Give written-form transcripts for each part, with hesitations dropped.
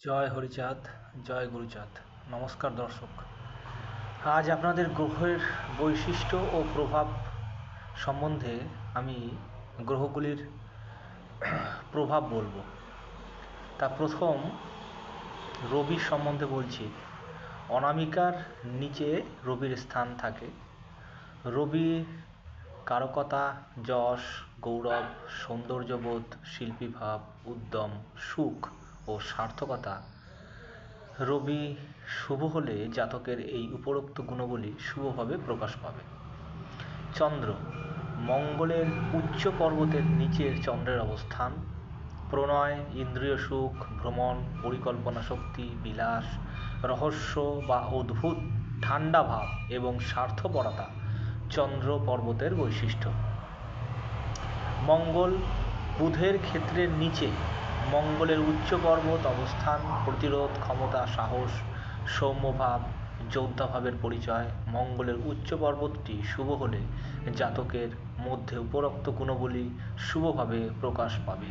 জয় হরিচাঁদ, জয় গুরুচাঁদ। নমস্কার দর্শক। আজ আপনাদের গ্রহের বৈশিষ্ট্য ও প্রভাব সম্বন্ধে আমি গ্রহগুলির প্রভাব বলবো। তা প্রথম রবি সম্বন্ধে বলছি। অনামিকার নিচে রবির স্থান থাকে। রবি কারকতা, যশ, গৌরব, সৌন্দর্যবোধ, শিল্পীভাব, উদ্যম, সুখ ও সার্থকতা। রবি শুভ হলে জাতকের এই উপরোক্ত গুণগুলি শুভভাবে প্রকাশ পাবে। চন্দ্র মঙ্গলের উচ্চ পর্বতের নিচের চন্দ্রের অবস্থান প্রণয়, ইন্দ্রিয় সুখ, ভ্রমণ, পরিকল্পনা শক্তি, বিলাস, রহস্য বা অদ্ভুত ঠান্ডা ভাব এবং স্বার্থপরতা চন্দ্র পর্বতের বৈশিষ্ট্য। মঙ্গল বুধের ক্ষেত্রের নিচে মঙ্গলের উচ্চ পর্বত অবস্থান প্রতিরোধ ক্ষমতা, সাহস, সৌম্যভাব, যোদ্ধাভাবের পরিচয়। মঙ্গলের উচ্চ পর্বতটি শুভ হলে জাতকের মধ্যে উপরোক্ত গুণগুলি শুভভাবে প্রকাশ পাবে।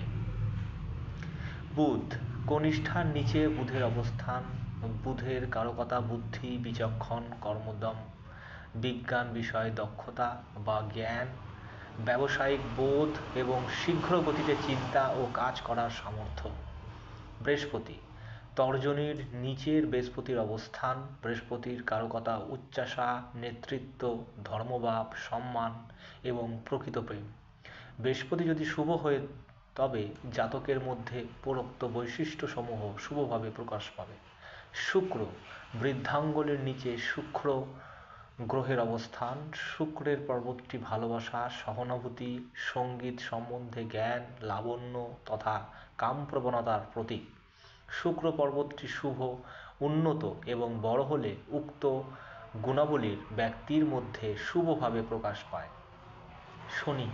বুধ কনিষ্ঠার নিচে বুধের অবস্থান বুধের কারকতা বুদ্ধি, বিচক্ষণ, কর্মোদ্যম, বিজ্ঞান বিষয়ে দক্ষতা বা জ্ঞান, ব্যবসায়িক বোধ এবং শীঘ্র গতিতে চিন্তা ও কাজ করার সামর্থ্য। বৃহস্পতি তর্জনীর নিচের বৃহস্পতির অবস্থান বৃহস্পতির কারকতা উচ্চাশা, নেতৃত্ব, ধর্মভাব, সম্মান এবং প্রকৃত প্রেম। বৃহস্পতি যদি শুভ হয়ে তবে জাতকের মধ্যে উপরোক্ত বৈশিষ্ট্যসমূহ শুভভাবে প্রকাশ পাবে। শুক্র বৃদ্ধাঙ্গুলের নিচে শুক্র গ্রহের অবস্থান শুক্রের পর্বতটি ভালোবাসা, সহানুভূতি, সঙ্গীত সম্বন্ধে জ্ঞান, লাবণ্য তথা কামপ্রবণতার প্রতীক। শুক্র পর্বতটি শুভ, উন্নত এবং বড় হলে উক্ত গুণাবলীর ব্যক্তির মধ্যে শুভভাবে প্রকাশ পায়। শনি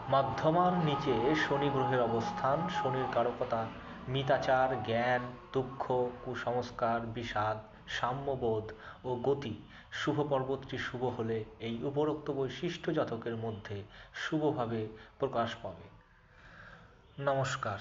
মধ্যমার নিচে শনি গ্রহের অবস্থান শনির কারকতা মিতাচার, জ্ঞান, দুঃখ, কুসংস্কার, বিষাদ, সাম্যবোধ ও গতি। শুভ পর্বতটি শুভ হলে এই উপরোক্ত বৈশিষ্ট্য জাতকের মধ্যে শুভভাবে প্রকাশ পাবে। নমস্কার।